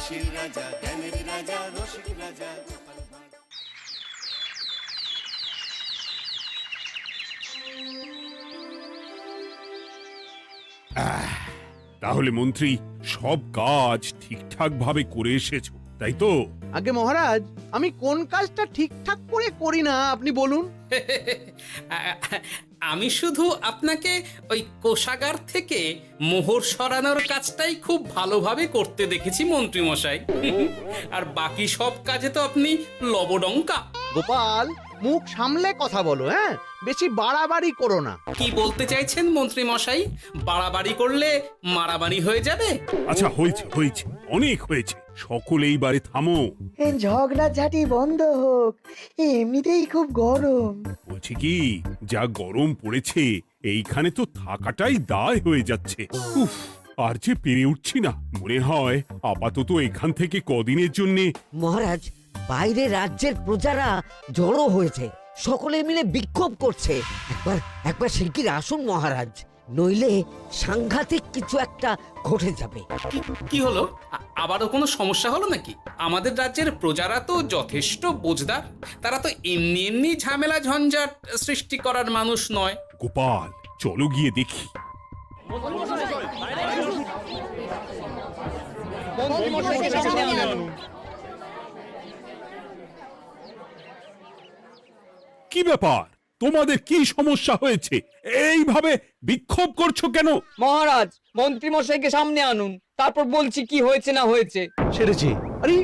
হাসির রাজা, জ্ঞানের রাজা, রসিক রাজা গোপাল ভাঁড়। তাহলে মন্ত্রী সব কাজ ঠিকঠাক ভাবে করে এসেছো, তাই তো? আগে মহারাজ, আমি কোন কাজটা ঠিকঠাক করে করি না আপনি বলুন। আমি শুধু আপনাকে ওই কোষাগার থেকে মোহর সরানোর কাজটাই খুব ভালোভাবে করতে দেখেছি মন্ত্রী মশাই। আর বাকি সব কাজে তো আপনি লবডঙ্কা। গোপাল, মুখ সামলে কথা বলো, হ্যাঁ? বেশি বাড়াবাড়ি করো না। কি বলতে চাইছেন মন্ত্রী মশাই? বাড়াবাড়ি করলে মারামারি হয়ে যাবে? আচ্ছা, হয়েছে হয়েছে, অনেক হয়েছে, সকলে এইবারে থামো। ঝগড়াঝাটি বন্ধ হোক, এমনিতেই খুব গরম। বলছি কি, যা গরম পড়েছে এইখানে তো থাকাটাই দায় হয়ে যাচ্ছে। উফ, আর যে পেরে উঠছি না। মনে হয় আপাতত এখান থেকে কদিনের জন্যে। মহারাজ, বাইরে রাজ্যের প্রজারা জড়ো হয়েছে, সকলে মিলে বিক্ষোভ করছে। একবার একবার শিগগির আসুন মহারাজ, নইলে সাংঘাতিক কিছু একটা ঘটে যাবে। কি হলো? আবারও কোনো সমস্যা হলো নাকি? আমাদের রাজ্যের প্রজারা তো যথেষ্ট বোঝদার, তারা তো এমনি এমনি ঝামেলা ঝঞ্ঝাট সৃষ্টি করার মানুষ নয়। গোপাল, চলো গিয়ে দেখি। কি ব্যাপার, তোমাদের কি সমস্যা হয়েছে? এইভাবে বিক্ষোভ করছো কেন? মহারাজ, মন্ত্রী মশাইকে সামনে আনুন, তারপর বলছি কি হয়েছে না হয়েছে। সেরেছে। আরে,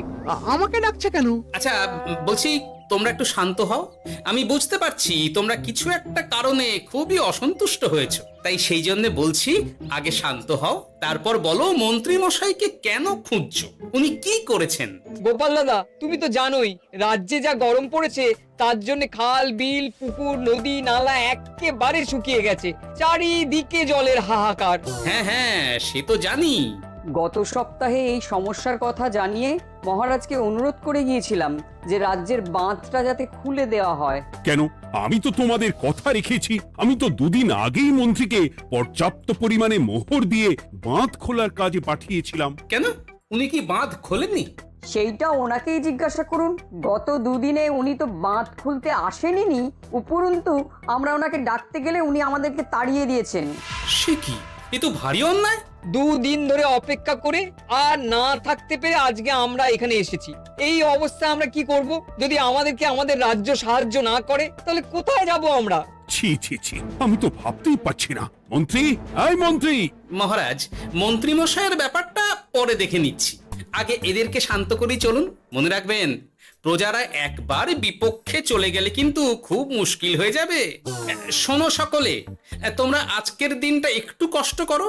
আমাকে ডাকছে কেন? আচ্ছা, বলছি তোমরা একটু শান্ত হও। আমি বুঝতে পারছি তোমরা কিছু একটা কারণে খুবই অসন্তুষ্ট হয়েছো, তাই সেই জন্য বলছি আগে শান্ত হও, তারপর বলো মন্ত্রী মশাইকে কেন খুঁজছো, উনি কি করেছেন? গোপাল দাদা, তুমি তো জানোই রাজ্যে যা গরম পড়েছে, তার জন্য খাল বিল পুকুর নদী নালা একেবারে শুকিয়ে গেছে, চারিদিকে জলের হাহাকার। হ্যাঁ হ্যাঁ, সে তো জানি। গত সপ্তাহে এই সমস্যার কথা জানিয়ে মহারাজকে অনুরোধ করে গিয়েছিলাম যে রাজ্যের বাঁধটা যাতে খুলে দেওয়া হয়। কেন? আমি তো তোমাদের কথা রেখেছি। আমি তো দুদিন আগেই মন্ত্রীকে পর্যাপ্ত পরিমাণে মোহর দিয়ে বাঁধ খোলার কাজে পাঠিয়েছিলাম। কেন, উনি কি বাঁধ খোলেননি? সেইটা ওনাকেই জিজ্ঞাসা করুন। গত দুদিনে উনি তো বাঁধ খুলতে আসেনি, উপরন্তু আমরা ওনাকে ডাকতে গেলে উনি আমাদেরকে তাড়িয়ে দিয়েছেন। সে কি, এ তো ভারী অন্যায়। দুদিন ধরে অপেক্ষা করে আর না থাকতে পেরে আজকে আমরা এখানে এসেছি। এই অবস্থায় আমরা কি করব? যদি আমাদেরকে আমাদের রাজ্য সাহায্য না করে, তাহলে কোথায় যাব আমরা? ছি ছি ছি, আমি তো ভাবতেই পারছি না। মন্ত্রী, এই মন্ত্রী! মহারাজ, মন্ত্রী মশাইয়ের ব্যাপারটা পরে দেখে নিচ্ছি, আগে এদেরকে শান্ত করেই চলুন। মনে রাখবেন, প্রজারা একবার বিপক্ষে চলে গেলে কিন্তু খুব মুশকিল হয়ে যাবে। শোনো সকলে, তোমরা আজকের দিনটা একটু কষ্ট করো।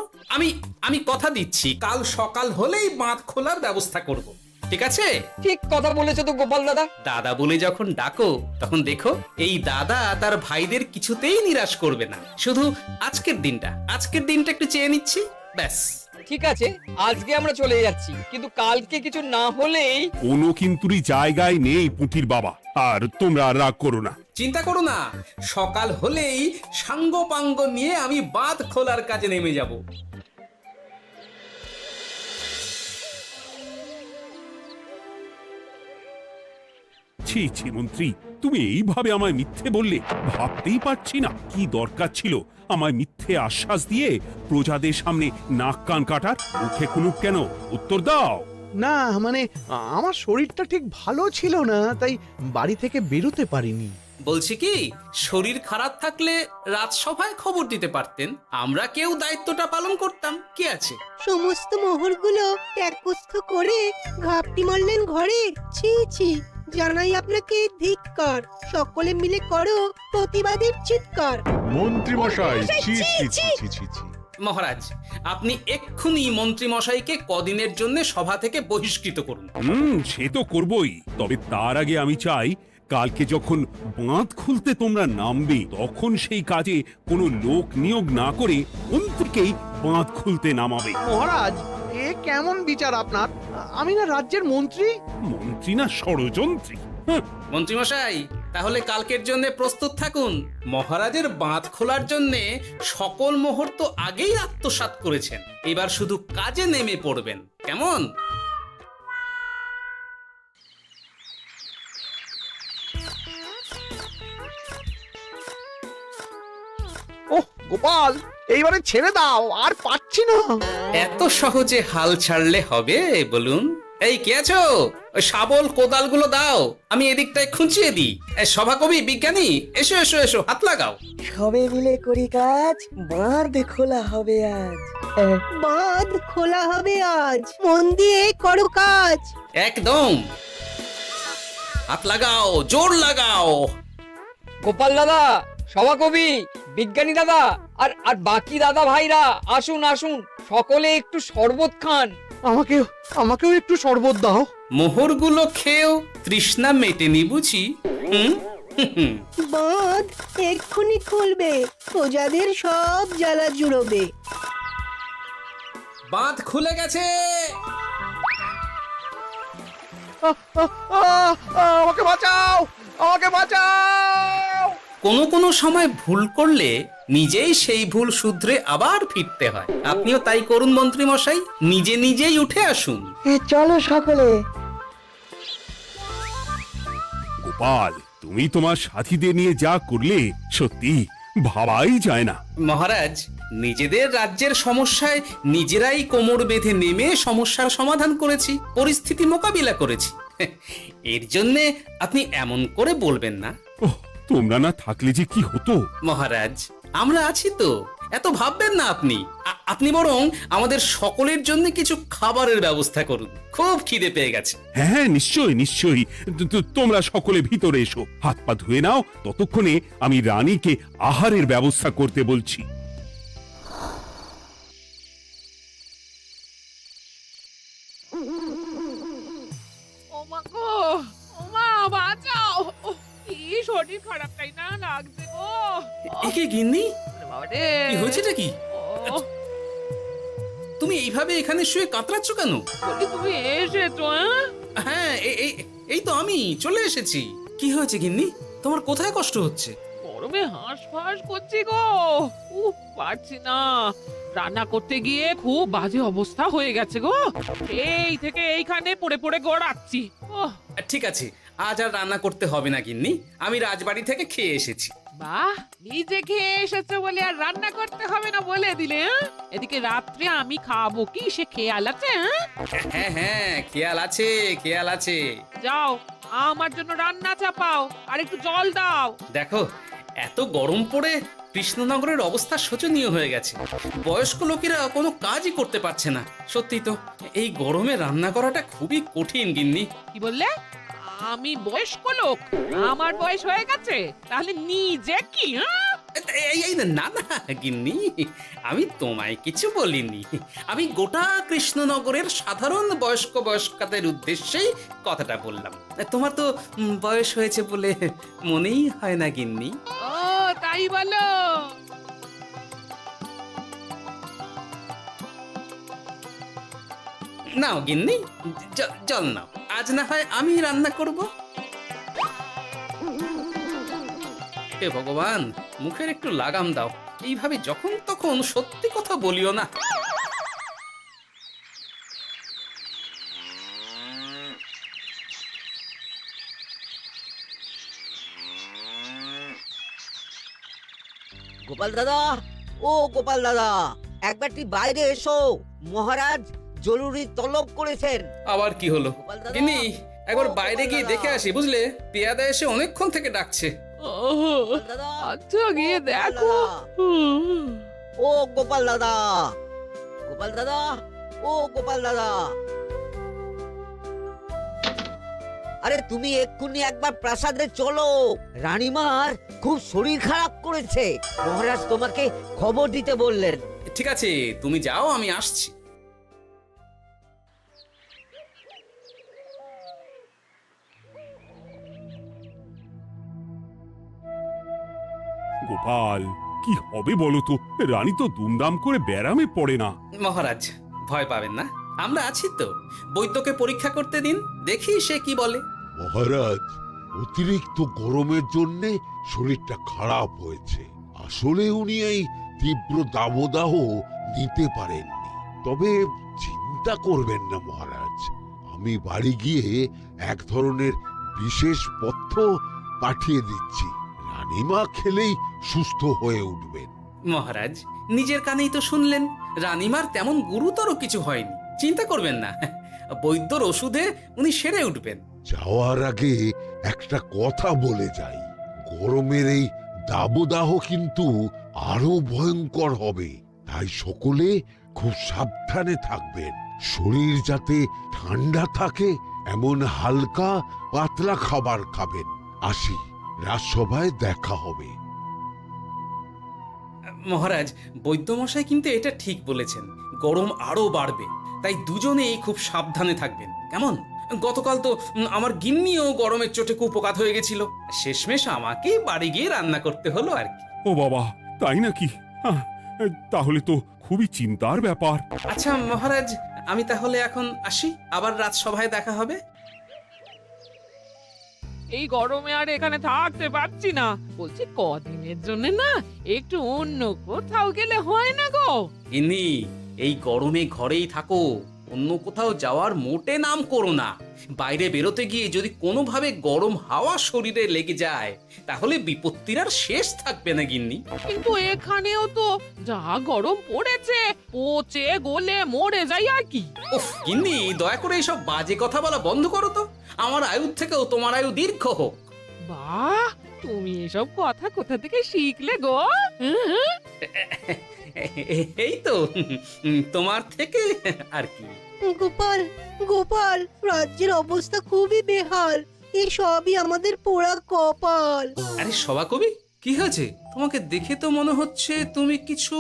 আমি কথা দিচ্ছি, কাল সকাল হলেই বাঁধ খোলার ব্যবস্থা করব, ঠিক আছে? ঠিক কথা বলেছো তো গোপাল দাদা। দাদা বলে যখন ডাকো, তখন দেখো এই দাদা তার ভাইদের কিছুতেই নিরাশ করবে না। শুধু আজকের দিনটা একটু চেয়ে নিচ্ছি, ব্যাস। ঠিক আছে, আজকে আমরা চলে যাচ্ছি, কিন্তু কালকে কিছু না হলেই। কোনো কিন্তুরই জায়গায় নেই পুঁটির বাবা। আর তোমরা রাগ করো না। চিন্তা করো না, সকাল হলেই সাঙ্গ পাঙ্গ নিয়ে আমি বাঁধ খোলার কাজে নেমে যাব। ছি ছি মন্ত্রী, তুমি এইভাবে আমায় মিথ্যে বললে। ভাবতেই পারছি না কি দরকার ছিল আমায় মিথ্যে আশ্বাস দিয়ে প্রজাদের সামনে নাক কান কাটার। মুখে কুলুপ কেন? উত্তর দাও। না, মানে আমার শরীরটা ঠিক ভালো ছিল না, তাই বাড়ি থেকে বেরোতে পারিনি। বলছি কি, শরীর খারাপ থাকলে রাজসভায় খবর দিতে পারতেন, আমরা কেউ দায়িত্বটা পালন করতাম, কি আছে? সমস্ত মোহরগুলো একস্থ করে ঘাপটি মারলেন ঘরে। ছি ছি, জানাই আপনাকে ধিক্কার। সকলে মিলে করো প্রতিবাদের চিৎকার। মন্ত্রী মশাই, ছি ছি ছি ছি ছি ছি। মহারাজ, আপনি এক্ষুনি মন্ত্রী মশাইকে কদিনের জন্য সভা থেকে বহিষ্কৃত করুন। সে তো করবই, তবে তার আগে আমি চাই কালকে যখন বাঁধ খুলতে তোমরা নামবে, তখন সেই কাজে কোনো লোক নিয়োগ না করে মন্ত্রীকেই বাঁধ খুলতে নামাবে। মহারাজ, এ কেমন বিচার আপনার? আমি না রাজ্যের মন্ত্রী। মন্ত্রী না ষড়যন্ত্রী। মন্ত্রী মশাই, তাহলে কালকের জন্য প্রস্তুত থাকুন। মহারাজের বাঁধ খোলার জন্য সকল মোহর তো আগেই আত্মসাৎ করেছেন, এবার শুধু কাজে নেমে পড়বেন, কেমন? গোপাল এইবারে ছেড়ে দাও, আর পাচ্ছি না। এত সহজে হাল ছাড়লে হবে বলুন? এই কে আছো? ওই শাবল কোদালগুলো দাও, আমি এদিকটায় খুঁচিয়ে দিই। সভাকবি, বিজ্ঞানী, এসো এসো এসো, হাত লাগাও। সবে মিলে করি কাজ, বাঁধ খোলা হবে আজ। বাঁধ খোলা হবে আজ, মন দিয়ে করো কাজ। একদম, হাত লাগাও, জোর লাগাও। গোপাল দাদা, সভাকবি, বিজ্ঞানী দাদা আর আর বাকি দাদা ভাইরা আসুন আসুন, সকলে একটু শরবত খান। আমাকেও একটু শরবত দাও। মোহরগুলো খেয়েও তৃষ্ণা মেটেনি বুঝি? হুম হুম। বাঁধ এক্ষুনি খুলবে, প্রজাদের সব জ্বালা জুড়োবে। বাঁধ খুলে গেছে। আমাকে বাঁচাও, আমাকে বাঁচাও। কোনো কোনো সময় ভুল করলে নিজেই সেই ভুল শুধরে আবার ফিরতে হয়। আপনিও তাই করুন মন্ত্রী মশাই, নিজে নিজেই উঠে আসুন। চলো সকলে। গোপাল, তুমি তোমার সাথীদের নিয়ে যা করলে সত্যি ভাবাই যায় না। মহারাজ, নিজেদের রাজ্যের সমস্যায় নিজেরাই কোমর বেঁধে নেমে সমস্যার সমাধান করেছি, পরিস্থিতি মোকাবিলা করেছি। এর জন্যে আপনি এমন করে বলবেন না। ওহ, তোমরা না থাকলে যে কি হতো। মহারাজ, আমরা আছি তো, এত ভাববেন না আপনি। আপনি বরং আমাদের সকলের জন্য কিছু খাবারের ব্যবস্থা করুন, খুব খিদে পেয়ে গেছে। হ্যাঁ, নিশ্চয়ই নিশ্চয়ই। তোমরা সকলে ভিতরে এসো, হাত পা ধুয়ে নাও। ততক্ষণে আমি রানীকে আহারের ব্যবস্থা করতে বলছি। ওমা গো, ওমা বাঁচাও, কি শরীর খারাপটাই না লাগছে গো। একে গিন্নি, বাবারে, কি হয়েছেটা কি? ও, তুমি এইভাবে এখানে শুয়ে কাতরাচ্ছ কেন? বলি তুমি এসেছো? হ্যাঁ, এই তো আমি চলে এসেছি। কি হয়েছে গিন্নি? তোমার কোথায় কষ্ট হচ্ছে? গরমে হাঁসফাঁস করছি গো, পারছি না। রান্না করতে গিয়ে খুব বাজে অবস্থা হয়ে গেছে গো, এই থেকে এইখানে পড়ে পড়ে গড়াচ্ছি। ওহ, ঠিক আছে, আজ আর রান্না করতে হবে না গিন্নি, আমি রাজবাড়ি থেকে খেয়ে এসেছি। বাহ, নিজে খেয়ে এসেছো বলে আর রান্না করতে হবে না বলে দিলে, হ্যাঁ? এদিকে রাত্রে আমি খাবো কি সে খেয়াল আছে? হ্যাঁ হ্যাঁ, খেয়াল আছে, খেয়াল আছে। যাও, আমার জন্য রান্না চাপাও আর একটু জল দাও। দেখো, এত গরম পড়ে কৃষ্ণনগরের অবস্থা শোচনীয় হয়ে গেছে। বয়স্ক লোকেরা কোনো কাজই করতে পারছে না। সত্যি তো, এই গরমে রান্না করাটা খুবই কঠিন গিন্নি। কি বললে? আমি বয়স্ক লোক? আমার বয়স হয়ে গেছে, তাহলে নিজে কি? হ্যাঁ, এই না না গিন্নি, আমি তোমায় কিছু বলিনি। আমি গোটা কৃষ্ণনগরের সাধারণ বয়স্কাদের উদ্দেশ্যেই কথাটা বললাম। তোমার তো বয়স হয়েছে বলে মনেই হয় না গিন্নি। ও তাই বলো? নাও গিন্নি, জল নাও। আজ না হয় আমি রান্না করব। হে ভগবান, মুখের একটু লাগাম দাও। এইভাবে যখন তখন সত্যি কথা বলিও না। গোপাল দাদা, ও গোপাল দাদা, একবারটি বাইরে এসো, মহারাজ জরুরি তলব করেছেন। আবার কি হলো? গোপাল দাদা, গিন্নি, একবার ও বাইরে গোপাল গিয়ে দাদা। দেখে আসি, বুঝলে? পেয়াদা এসে অনেকক্ষণ থেকে ডাকছে। গোপাল দাদা, আচ্ছা গিয়ে গোপাল দেখো। দাদা, ও গোপাল দাদা, গোপাল দাদা, ও গোপাল দাদা, আরে তুমি এক্ষুনি একবার প্রাসাদে চলো, রানীমার খুব শরীর খারাপ করেছে, মহারাজ তোমাকে খবর দিতে বললেন। ঠিক আছে, তুমি যাও, আমি আসছি। গোপাল, কি হবে বলো তো? রানী তো দুমদাম করে ব্যারামে পড়ে না। মহারাজ, ভয় পাবেন না, আমরা আছি তো। বৈদ্যকে পরীক্ষা করতে দিন, দেখি সে কি বলে। মহারাজ, অতিরিক্ত গরমের জন্য শরীরটা খারাপ হয়েছে। আসলে উনি এই তীব্র দাবদাহ নিতে পারেননি। তবে চিন্তা করবেন না মহারাজ, আমি বাড়ি গিয়ে এক ধরনের বিশেষ পথ্য পাঠিয়ে দিচ্ছি। রানীমা খেলেই সুস্থ হয়ে উঠবেন। মহারাজ নিজের কানেই তো শুনলেন, রানীমার তেমন গুরুতর কিছু হয়নি, চিন্তা করবেন না। বৈদ্যর ওষুধে উনি সেরে উঠবেন। যাওয়ার আগে একটা কথা বলে যাই, গরমের এই দাবদাহ কিন্তু আরো ভয়ঙ্কর হবে, তাই সকলে খুব সাবধানে থাকবেন। শরীর যাতে ঠান্ডা থাকে এমন হালকা পাতলা খাবার খাবেন। আসি, রাজসভায় দেখা হবে। মহারাজ, বৈদ্যমশাই কিন্তু এটা ঠিক বলেছেন, গরম আরো বাড়বে, তাই দুজনেই খুব সাবধানে থাকবেন, কেমন? গতকাল তো আমার গিন্নিও গরমের চোটে কুপকাত হয়ে গেছিল, শেষমেশ আমাকেই বাড়ি গিয়ে রান্না করতে হলো আর কি। ও বাবা, তাই নাকি? তাহলে তো খুবই চিন্তার ব্যাপার। আচ্ছা মহারাজ, আমি তাহলে এখন আসি, আবার রাজসভায় দেখা হবে। এই গরমে আর এখানে থাকতে পারছি না, বলছি কদিনের জন্য না একটু অন্য কোথাও গেলে হয় না গো? গিন্নি, এই গরমে ঘরেই থাকো, অন্য কোথাও যাওয়ার মোটে নাম করো না। বাইরে বেরোতে গিয়ে যদি কোনোভাবে গরম হাওয়া শরীরে লেগে যায় তাহলে বিপত্তির আর শেষ থাকবে না গিন্নি। কিন্তু এখানেও তো যা গরম পড়েছে, পচে গলে মরে যাই আর কি। উফ গিন্নি, দয়া করে এইসব বাজে কথা বলা বন্ধ করো তো, আমার আয়ুর থেকেও তোমার আয়ু দীর্ঘ হোক। বাহ, তুমি এসব কথা কোথা থেকে শিখলে গো? হুম? এই তো তোমার থেকে আর কি। গোপাল, গোপাল, রাজ্যের অবস্থা খুবই বেহাল। এই সবই আমাদের পোড়া কপাল। আরে সভাকবি, কি হয়েছে? তোমাকে দেখে তো মনে হচ্ছে তুমি কিছু...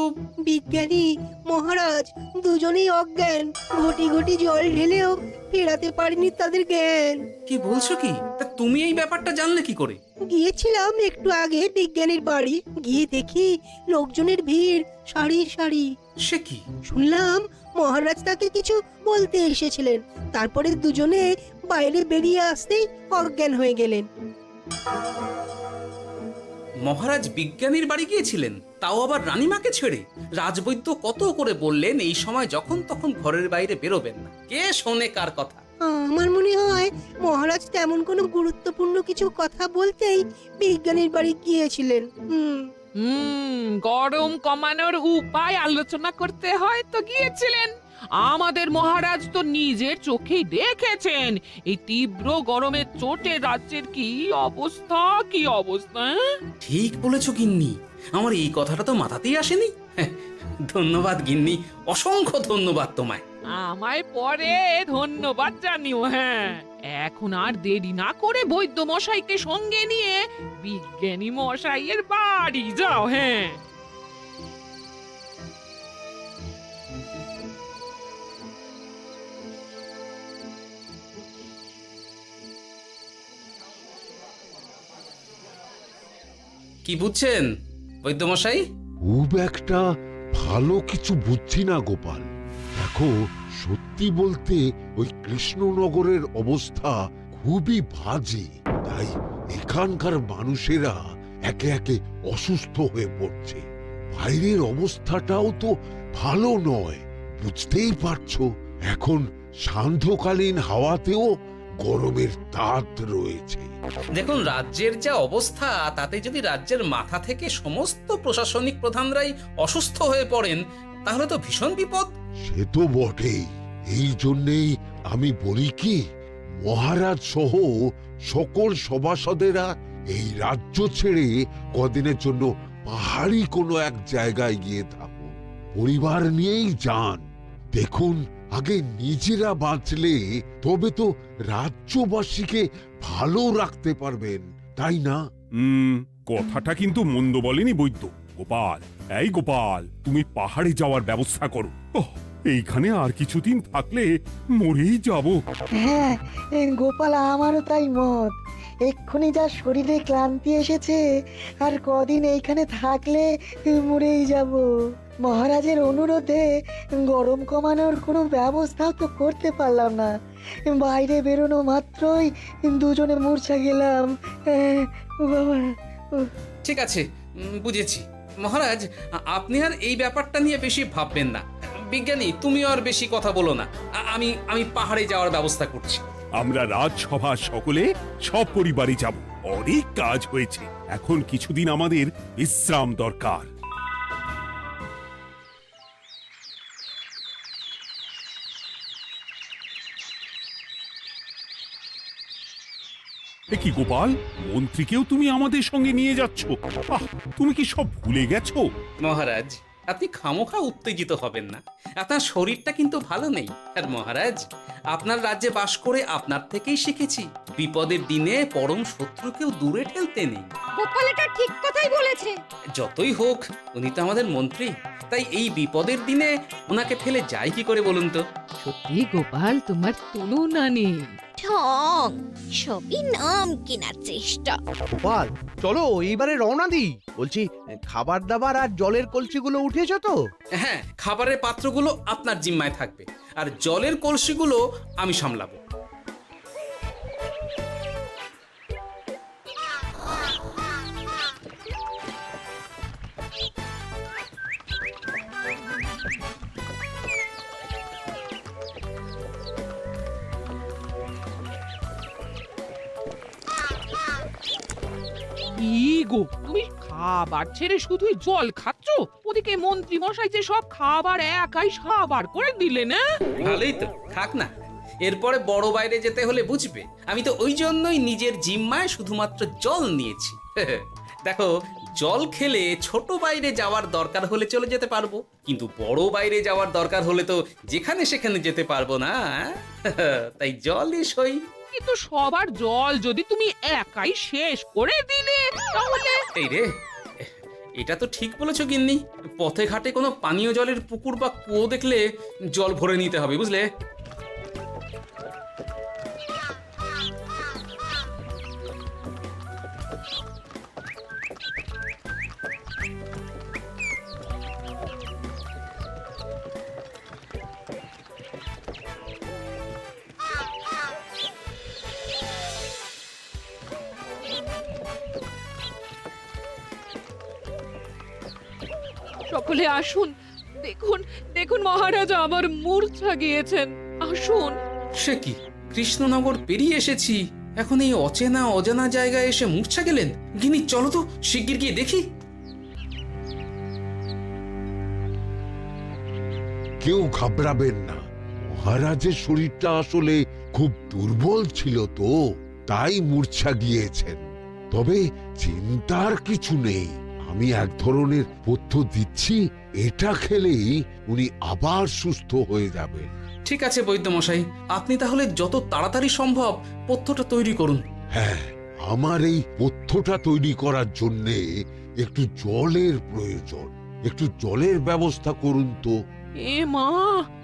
বিজ্ঞানী মহারাজ দুজনেই অজ্ঞান, ঘটি ঘটি জল ঢেলেও ফেরাতে পারেনি তাদের জ্ঞান। কি বলছো কি? তা তুমি এই ব্যাপারটা জানলে কি করে? গিয়েছিলাম একটু আগে বিজ্ঞানীর বাড়ি, গিয়ে দেখি লোকজনের ভিড় সারি সারি। সে কি? শুনলাম মহারাজ তাকে কিছু বলতে এসেছিলেন, তারপরে দুজনে বাইরে বেরিয়ে আসতেই অজ্ঞান হয়ে গেলেন। মহারাজ বিজ্ঞানীর বাড়ি গিয়েছিলেন, তাও আবার রানীমাকে ছেড়ে? রাজবৈদ্য কত করে বললেন এই সময় যখন তখন ঘরের বাইরে বেরোবেন না, কে শোনে কার কথা? আমার মনে হয় মহারাজ তেমন কোনো গুরুত্বপূর্ণ কিছু কথা বলতেই বিজ্ঞানীর বাড়ি গিয়েছিলেন। গরম কমানোর উপায় আলোচনা করতে হয় তো গিয়েছিলেন। আমাদের মহারাজ তো নিজের চোখেই দেখেছেন এই তীব্র গরমের চোটে রাজ্যের কি অবস্থা, কি অবস্থা। ঠিক বলেছো গিন্নি, আমার এই কথাটা তো মাথাতেই আসেনি। ধন্যবাদ গিন্নি, অসংখ্য ধন্যবাদ তোমায়। আমায় পরে ধন্যবাদ জানিও। হ্যাঁ, এখন আর দেরি না করে বৈদ্য মশাইকে সঙ্গে নিয়ে বিজ্ঞানী মশাইয়ের বাড়ি যাও। হ্যাঁ, কি বুঝছেন বৈদ্যমশাই? খুব একটা ভালো কিছু বুঝছি না গোপাল। দেখো, সত্যি বলতে ওই কৃষ্ণনগরের অবস্থা খুবই বাজে, তাই এখানকার মানুষেরা একে একে অসুস্থ হয়ে পড়ছে। বাইরের অবস্থাটাও তো ভালো নয়, বুঝতেই পারছো। এখন সান্ধ্যকালীন হাওয়াতেও গরমের তাত রয়েছে। দেখুন, রাজ্যের যা অবস্থা তাতে যদি রাজ্যের মাথা থেকে সমস্ত প্রশাসনিক প্রধানরাই অসুস্থ হয়ে পড়েন তাহলে তো ভীষণ বিপদ। সে তো বটেই, এই জন্যেই আমি বলি কি, মহারাজ সহ সকল সভাসদেরা এই রাজ্য ছেড়ে কদিনের জন্য পাহাড়ি কোনো এক জায়গায় গিয়ে থাকুন, পরিবার নিয়েই যান। দেখুন, আগে নিজেরা বাঁচলে তবে তো রাজ্যবাসীকে ভালো রাখতে পারবেন, তাই না? কথাটা কিন্তু মন্দ বলেনি বৈদ্য। গোপাল, এই গোপাল, তুমি পাহাড়ে যাওয়ার ব্যবস্থা করো। এইখানে আর কিছুদিন থাকলে মরেই যাব। হ্যাঁ গোপাল, আমারও তাই মত। এক্ষুনি যা শরীরে ক্লান্তি এসেছে, আর কদিন এইখানে থাকলে মরেই যাব। মহারাজের অনুরোধে গরম কমানোর কোনো ব্যবস্থাও তো করতে পারলাম না, বাইরে বেরোনো মাত্রই দুজনে মূর্ছা গেলাম। বাবা, ঠিক আছে, বুঝেছি। মহারাজ, আপনি আর এই ব্যাপারটা নিয়ে বেশি ভাববেন না। বিজ্ঞানী, তুমিও আর বেশি কথা বলো না। আমি পাহাড়ে যাওয়ার ব্যবস্থা করছি। আমরা রাজসভা সকলে সব পরিবারে যাব। অনেক কাজ হয়েছে, এখন কিছুদিন আমাদের বিশ্রাম দরকার। এ কি গোপাল, মন্ত্রীকেও তুমি আমাদের সঙ্গে নিয়ে যাচ্ছ? আহ, তুমি কি সব ভুলে গেছো? মহারাজ, আপনি খামোখা উত্তেজিত হবেন না। আপনার শরীরটা কিন্তু ভালো নেই। আর মহারাজ, আপনার রাজ্যে বাস করে আপনার থেকেই শিখেছি বিপদের দিনে পরম শত্রুকেও দূরে ঠেলতে নেই। গোপাল এটা ঠিক কথাই বলেছে। যতই হোক, উনি তো আমাদের মন্ত্রী, তাই এই বিপদের দিনে ওনাকে ফেলে যায় কি করে বলুন তো? সত্যি গোপাল, তোমার তুলনা নেই। ঠং, সবই নাম কেনার চেষ্টা। গোপাল, চলো এইবারে রওনা দিই। বলছি, খাবার দাবার আর জলের কলসিগুলো উঠেছো তো? হ্যাঁ, খাবারের পাত্রগুলো আপনার জিম্মায় থাকবে, আর জলের কলসিগুলো আমি সামলাবো। কি গো, তুমি খাবার ছেড়ে শুধুই জল খাচ্ছ? ওদিকে মন্ত্রী মশাই যে সব খাবার একাই সাবার করে দিলে না? ভালোই তো, থাক না। এরপরে বড় বাইরে যেতে হলে বুঝবে। আমি তো ওই জন্যই নিজের জিম্মায় শুধুমাত্র জল নিয়েছি। দেখো, জল খেলে ছোট বাইরে যাওয়ার দরকার হলে চলে যেতে পারবো, কিন্তু বড় বাইরে যাওয়ার দরকার হলে তো যেখানে সেখানে যেতে পারবো না। তাই জলই সই। কিন্তু সবার জল যদি তুমি একাই শেষ করে দিলে তাহলে? এই রে, এটা তো ঠিক বলেছো গিন্নি। পথে ঘাটে কোনো পানীয় জলের পুকুর বা কুয়ো দেখলে জল ভরে নিতে হবে, বুঝলে? সকলে আসুন, দেখুন দেখুন মহারাজা আমার মূর্ছা গিয়েছেন। আসুন। সে কি, কৃষ্ণনগর পেরিয়ে এসেছি, এখন এই অচেনা অজানা জায়গায় এসে মূর্ছা গেলেন? গিন্নি চলো তো শিগগির গিয়ে দেখি। কেউ ঘাবড়াবেন না, মহারাজের শরীরটা আসলে খুব দুর্বল ছিল তো, তাই মূর্ছা গিয়েছেন। তবে চিন্তার কিছু নেই, আমি এক ধরনের পথ্য দিচ্ছি, এটা খেলেই উনি আবার সুস্থ হয়ে যাবেন। ঠিক আছে বৈদ্য মশাই, আপনি তাহলে যত তাড়াতাড়ি সম্ভব পথ্যটা তৈরি করুন। হ্যাঁ, আমার এই পথ্যটা তৈরি করার জন্যে একটু জলের প্রয়োজন। একটু জলের ব্যবস্থা করুন তো। এ মা,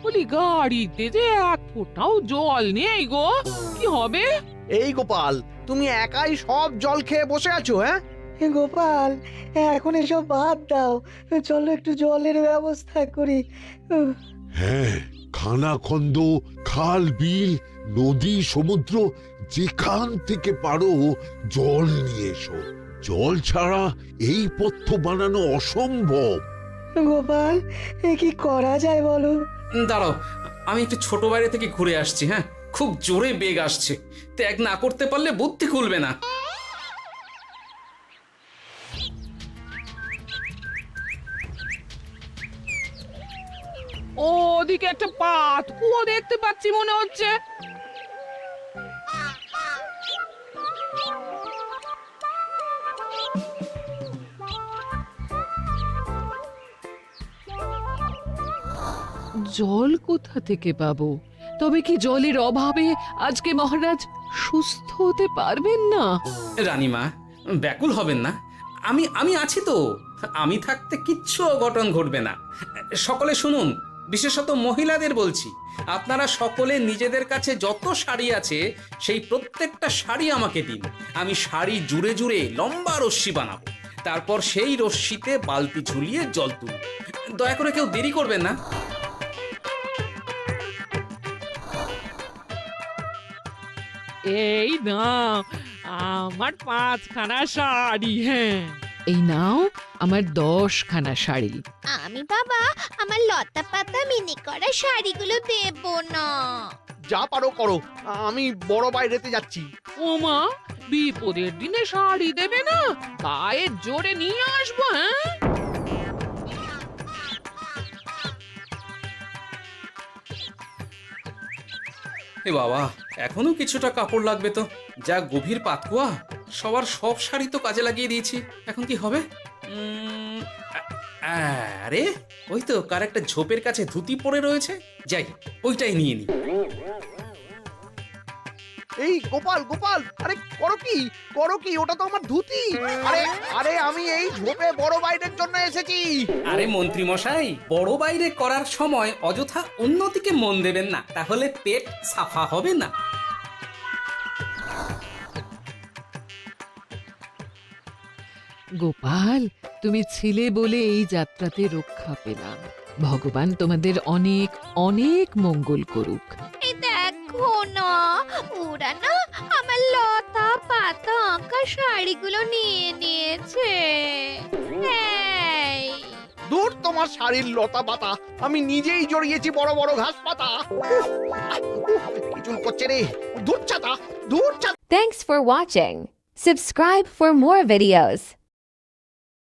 বলি গাড়িতে যে এক ফোঁটাও জল নেই গো, কি হবে? এই গোপাল, তুমি একাই সব জল খেয়ে বসে আছো? হ্যাঁ গোপাল, এখন এসব বাদ দাও, চলো একটু জলের ব্যবস্থা করি। হ্যাঁ, খানাখন্দ, খাল, বিল, নদী, সমুদ্র, যেখান থেকে পারো জল নিয়ে এসো। জল ছাড়া এই পথ্য বানানো অসম্ভব। গোপাল, এ কি করা যায় বলো? দাঁড়াও, আমি একটু ছোট বাইরে থেকে ঘুরে আসছি। হ্যাঁ, খুব জোরে বেগ আসছে, ত্যাগ না করতে পারলে বুদ্ধি খুলবে না। ওদিকে একটা পাত কুয়ো দেখতে পাচ্ছি মনে হচ্ছে। জল কোথা থেকে পাবো? তবে কি জলের অভাবে আজকে মহারাজ সুস্থ হতে পারবেন না? রানীমা, ব্যাকুল হবেন না, আমি আছি তো। আমি থাকতে কিচ্ছু অঘটন ঘটবে না। সকলে শুনুন, বিশেষত মহিলাদের বলছি, আপনারা সকলে নিজেদের কাছে যত শাড়ি আছে সেই প্রত্যেকটা শাড়ি আমাকে দিন। আমি শাড়ি জুড়ে জুড়ে লম্বা রশ্মি বানাবো, তারপর সেই রশ্মিতে বালতি ঝুলিয়ে জল তুলব। দয়া করে কেউ দেরি করবেন না। এই নাও আমার 5খানা শাড়ি। হ্যাঁ, এই নাও আমার 10খানা শাড়ি। আমি বাবা আমার লতা পাতা মিনি করা শাড়িগুলো দেব না। যা পারো করো, আমি বড় বাইরেতে যাচ্ছি। ওমা, বিপদের দিনে শাড়ি দেবে না? গায়ের জোরে নিয়ে আসবো। হ্যাঁ, এ বাবা, এখনো কিছুটা কাপড় লাগবে তো। যা গভীর পাতকুয়া, সবার সব শাড়ি তো কাজে লাগিয়ে দিয়েছি, এখন কি হবে? আরে ওই তো কার একটা ঝোপের কাছে ধুতি পড়ে রয়েছে, যাই ওইটাই নিয়ে নি। এই গোপাল গোপাল, আরে করো কি ওটা তো আমার ধুতি। আরে আরে আমি এই ঝোপে বড় বাইরের জন্য এসেছি। আরে মন্ত্রী মশাই, বড় বাইরে করার সময় অযথা অন্যদিকে মন দেবেন না, তাহলে পেট সাফা হবে না। গোপাল, তুমি ছিলে বলে এই যাত্রাতে রক্ষা পেলাম। ভগবান তোমাদের অনেক অনেক মঙ্গল করুক। এই দেখো না, ওরা না আমার লতা পাতা আঁকা শাড়িগুলো নিয়ে নিয়েছে। এই, দূর তোমার শাড়ির লতা পাতা, আমি নিজেই জড়িয়েছি বড় বড় ঘাস পাতা। কিছু করছে রে, দূর ছাতা। Thanks for watching. Subscribe for more videos.